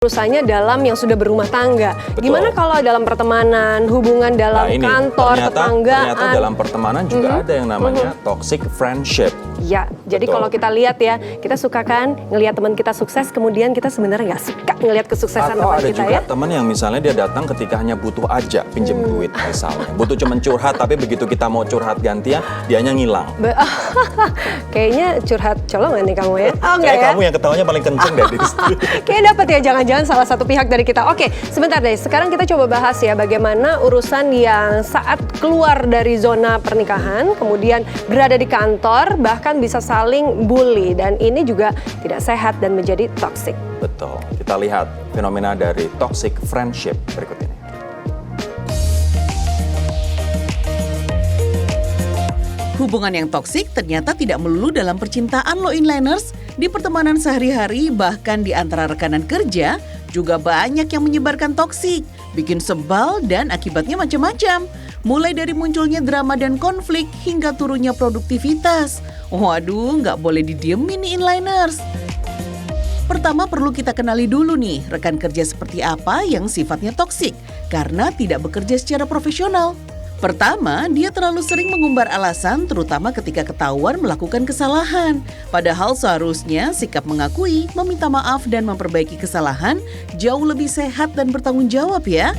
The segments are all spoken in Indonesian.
Urusannya dalam yang sudah berumah tangga. Betul. Gimana kalau dalam pertemanan, hubungan dalam kantor, tetanggaan? Ternyata dalam pertemanan juga ada yang namanya toxic friendship. Ya, jadi Betul. kalau kita lihat ya, kita suka kan ngelihat teman kita sukses, kemudian kita sebenarnya nggak suka ngelihat kesuksesan Atau teman ada kita juga ya. teman yang misalnya dia datang ketika hanya butuh aja pinjem duit misalnya. Butuh cuman curhat, tapi begitu kita mau curhat gantian, dianya ngilang. Kayaknya curhat colongan nih kamu ya. Oh, enggak Kayak ya? kamu yang ketawanya paling kenceng deh di situ. Kayaknya dapat ya, jangan-jangan salah satu pihak dari kita. Oke, sebentar deh. Sekarang kita coba bahas ya bagaimana urusan yang saat keluar dari zona pernikahan, kemudian berada di kantor, bahkan bisa saling bully. Dan ini juga tidak sehat dan menjadi toxic. Betul. Kita lihat fenomena dari toxic friendship berikut ini. Hubungan yang toksik ternyata tidak melulu dalam percintaan loh inliners. Di pertemanan sehari-hari, bahkan di antara rekanan kerja, juga banyak yang menyebarkan toksik, bikin sebal dan akibatnya macam-macam. Mulai dari munculnya drama dan konflik hingga turunnya produktivitas. Waduh, nggak boleh didiemin nih inliners. Pertama perlu kita kenali dulu nih rekan kerja seperti apa yang sifatnya toksik karena tidak bekerja secara profesional. Pertama, dia terlalu sering mengumbar alasan terutama ketika ketahuan melakukan kesalahan. Padahal seharusnya sikap mengakui, meminta maaf dan memperbaiki kesalahan jauh lebih sehat dan bertanggung jawab ya.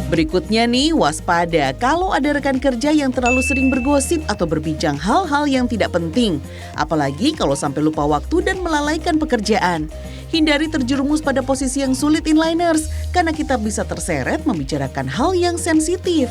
Berikutnya nih, waspada kalau ada rekan kerja yang terlalu sering bergosip atau berbincang hal-hal yang tidak penting. Apalagi kalau sampai lupa waktu dan melalaikan pekerjaan. Hindari terjerumus pada posisi yang sulit inliners, karena kita bisa terseret membicarakan hal yang sensitif.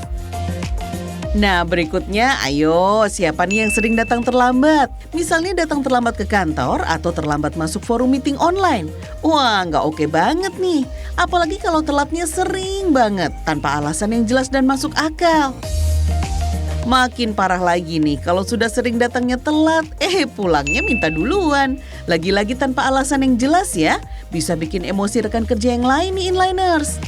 Nah, berikutnya, ayo siapa nih yang sering datang terlambat? Misalnya datang terlambat ke kantor atau terlambat masuk forum meeting online. Wah, nggak oke banget nih. Apalagi kalau telatnya sering banget, tanpa alasan yang jelas dan masuk akal. Makin parah lagi nih, kalau sudah sering datangnya telat, pulangnya minta duluan. Lagi-lagi tanpa alasan yang jelas ya, bisa bikin emosi rekan kerja yang lain nih inliners.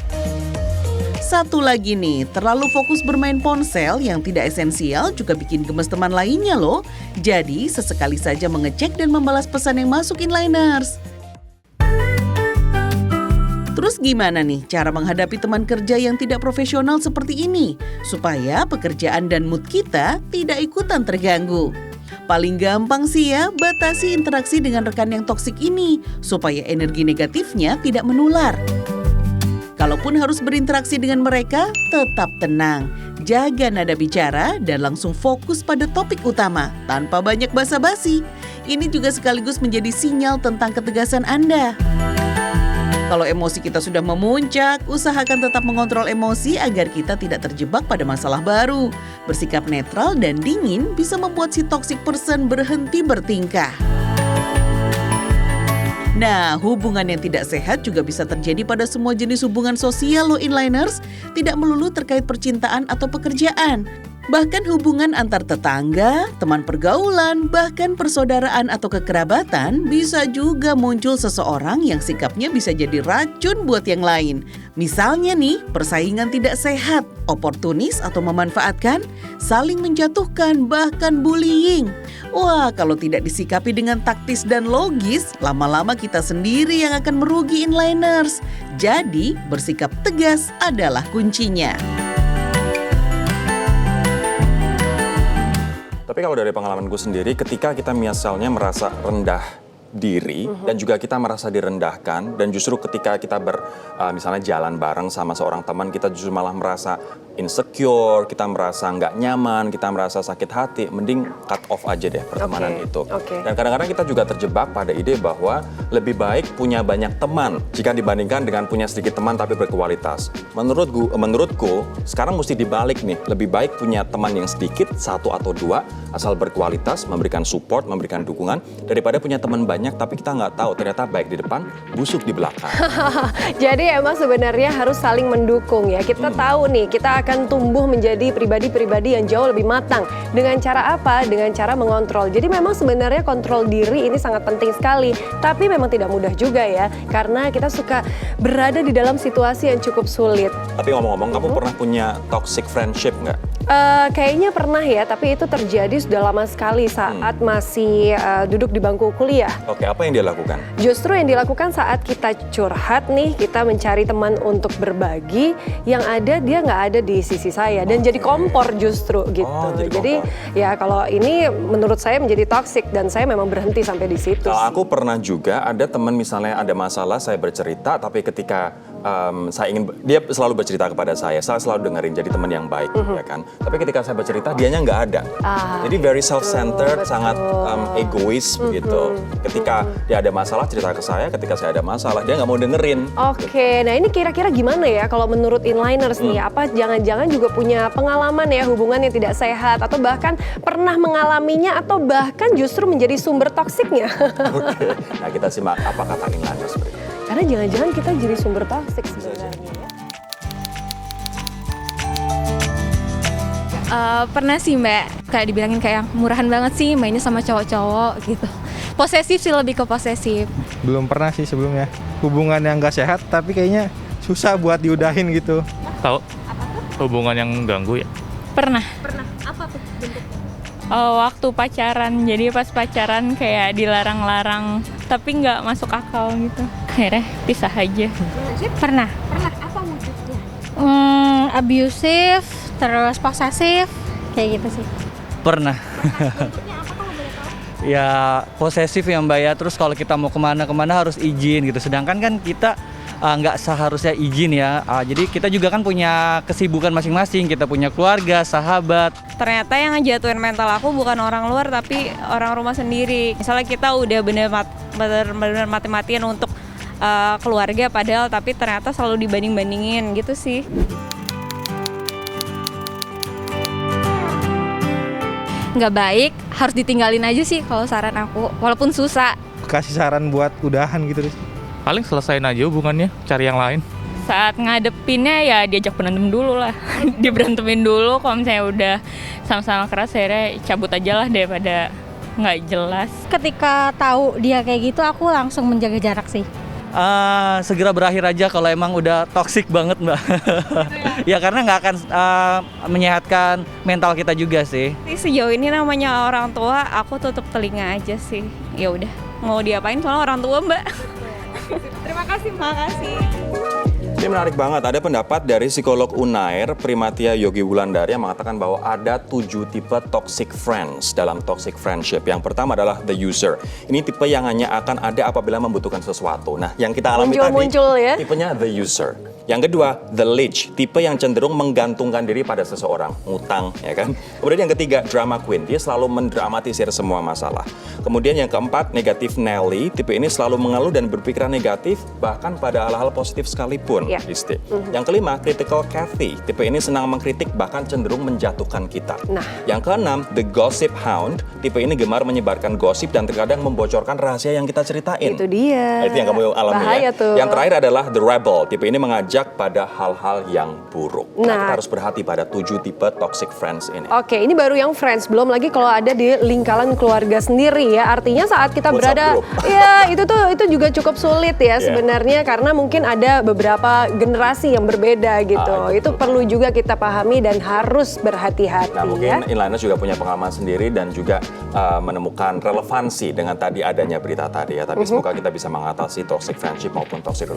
Satu lagi nih, terlalu fokus bermain ponsel yang tidak esensial juga bikin gemes teman lainnya loh. Jadi sesekali saja mengecek dan membalas pesan yang masuk inliners. Terus gimana nih cara menghadapi teman kerja yang tidak profesional seperti ini supaya pekerjaan dan mood kita tidak ikutan terganggu? Paling gampang sih ya, batasi interaksi dengan rekan yang toksik ini supaya energi negatifnya tidak menular. Kalaupun harus berinteraksi dengan mereka, tetap tenang, jaga nada bicara dan langsung fokus pada topik utama tanpa banyak basa-basi. Ini juga sekaligus menjadi sinyal tentang ketegasan Anda. Kalau emosi kita sudah memuncak, usahakan tetap mengontrol emosi agar kita tidak terjebak pada masalah baru. Bersikap netral dan dingin bisa membuat si toxic person berhenti bertingkah. Nah, hubungan yang tidak sehat juga bisa terjadi pada semua jenis hubungan sosial loh inliners, tidak melulu terkait percintaan atau pekerjaan. Bahkan hubungan antar tetangga, teman pergaulan, bahkan persaudaraan atau kekerabatan bisa juga muncul seseorang yang sikapnya bisa jadi racun buat yang lain. Misalnya nih, persaingan tidak sehat, oportunis atau memanfaatkan, saling menjatuhkan, bahkan bullying. Wah, kalau tidak disikapi dengan taktis dan logis, lama-lama kita sendiri yang akan merugi inliners. Jadi, bersikap tegas adalah kuncinya. Tapi kalau dari pengalamanku sendiri, ketika kita misalnya merasa rendah diri dan juga kita merasa direndahkan dan justru ketika kita misalnya jalan bareng sama seorang teman, kita justru malah merasa insecure, kita merasa nggak nyaman, kita merasa sakit hati, mending cut off aja deh pertemanan itu. Dan kadang-kadang kita juga terjebak pada ide bahwa lebih baik punya banyak teman jika dibandingkan dengan punya sedikit teman tapi berkualitas. Menurutku sekarang mesti dibalik nih, lebih baik punya teman yang sedikit, 1 atau 2, asal berkualitas, memberikan support, memberikan dukungan, daripada punya teman banyak tapi kita nggak tahu ternyata baik di depan, busuk di belakang. Jadi emang sebenarnya harus saling mendukung ya. Kita tahu nih, kita akan tumbuh menjadi pribadi-pribadi yang jauh lebih matang. Dengan cara apa? Dengan cara mengontrol. Jadi memang sebenarnya kontrol diri ini sangat penting sekali. Tapi memang tidak mudah juga ya. Karena kita suka berada di dalam situasi yang cukup sulit. Tapi ngomong-ngomong, kamu pernah punya toxic friendship nggak? Kayaknya pernah ya, tapi itu terjadi sudah lama sekali saat masih duduk di bangku kuliah. Oke, apa yang dia lakukan? Justru yang dilakukan saat kita curhat nih, kita mencari teman untuk berbagi, yang ada dia nggak ada di sisi saya dan jadi kompor justru gitu. Oh, jadi Jadi ya kalau ini menurut saya menjadi toksik dan saya memang berhenti sampai di situ. Kalau sih. aku pernah juga ada teman misalnya ada masalah, saya bercerita, tapi ketika dia selalu bercerita kepada saya selalu dengerin, jadi teman yang baik, ya kan. Tapi ketika saya bercerita, dianya nggak ada. Jadi very self-centered, sangat egois begitu. Ketika dia ada masalah, cerita ke saya. Ketika saya ada masalah, dia nggak mau dengerin. Oke, nah ini kira-kira gimana ya kalau menurut inliners nih? Apa jangan-jangan juga punya pengalaman ya hubungan yang tidak sehat atau bahkan pernah mengalaminya atau bahkan justru menjadi sumber toksiknya? Oke. Nah, kita simak apa kata inliners berikut. Karena jangan-jangan kita jadi sumber toksik sebenarnya. Pernah sih Mbak, kayak dibilangin kayak murahan banget sih mainnya sama cowok-cowok gitu. Posesif sih, lebih ke posesif. Belum pernah sih sebelumnya. Hubungan yang gak sehat tapi kayaknya susah buat diudahin gitu. Tahu? Hubungan yang ganggu ya? Pernah. Apa tuh bentuknya? Waktu pacaran, jadi pas pacaran kayak dilarang-larang, tapi nggak masuk akal gitu. Akhirnya pisah aja. Pernah. Apa wujudnya? Abusive, terus posesif, kayak gitu sih. Pernah. Ya posesif ya Mbak ya, terus kalau kita mau kemana-kemana harus izin gitu. Sedangkan kan kita nggak seharusnya izin ya. Jadi kita juga kan punya kesibukan masing-masing, kita punya keluarga, sahabat. Ternyata yang ngejatuhin mental aku bukan orang luar tapi orang rumah sendiri. Misalnya kita udah bener-bener mati-matian untuk keluarga padahal tapi ternyata selalu dibanding-bandingin gitu sih. Nggak baik, harus ditinggalin aja sih kalau saran aku, walaupun susah. Kasih saran buat udahan gitu. Paling selesain aja hubungannya, cari yang lain. Saat ngadepinnya ya diajak berantem dulu lah. Diberantemin dulu, kalau misalnya udah sama-sama keras akhirnya cabut aja lah daripada nggak jelas. Ketika tahu dia kayak gitu, aku langsung menjaga jarak sih. Segera berakhir aja kalau emang udah toksik banget Mbak. Ya karena nggak akan menyehatkan mental kita juga sih. Sejauh ini namanya orang tua, aku tutup telinga aja sih. Ya udah, mau diapain soalnya orang tua Mbak. Terima kasih, makasih. Ini menarik banget, ada pendapat dari psikolog Unair, Primatia Yogi Wulandari yang mengatakan bahwa ada 7 tipe toxic friends dalam toxic friendship. Yang pertama adalah the user. Ini tipe yang hanya akan ada apabila membutuhkan sesuatu. Nah, yang kita alami Muncul ya. tipenya the user. Yang kedua, the leech, tipe yang cenderung menggantungkan diri pada seseorang, ngutang, ya kan? Kemudian yang ketiga, drama queen, dia selalu mendramatisir semua masalah. Kemudian yang keempat, negatif Nelly, tipe ini selalu mengeluh dan berpikiran negatif, bahkan pada hal-hal positif sekalipun. Ya. Listi. Yang kelima, critical Cathy, tipe ini senang mengkritik, bahkan cenderung menjatuhkan kita. Nah. Yang keenam, the gossip hound, tipe ini gemar menyebarkan gosip dan terkadang membocorkan rahasia yang kita ceritain. Itu dia. Nah, itu yang kamu alami Bahaya ya. tuh. Yang terakhir adalah the rebel, tipe ini mengajak pada hal-hal yang buruk. Nah, Nah. kita harus berhati pada 7 tipe toxic friends ini. Oke, ini baru yang friends, belum lagi kalau ada di lingkaran keluarga sendiri ya. Artinya saat kita WhatsApp berada, group. ya itu juga cukup sulit ya Yeah. sebenarnya karena mungkin ada beberapa generasi yang berbeda gitu. Itu perlu juga kita pahami dan harus berhati-hati Nah, ya. mungkin inliners juga punya pengalaman sendiri dan juga menemukan relevansi dengan tadi adanya berita tadi ya. Tapi semoga kita bisa mengatasi toxic friendship maupun toxic relationship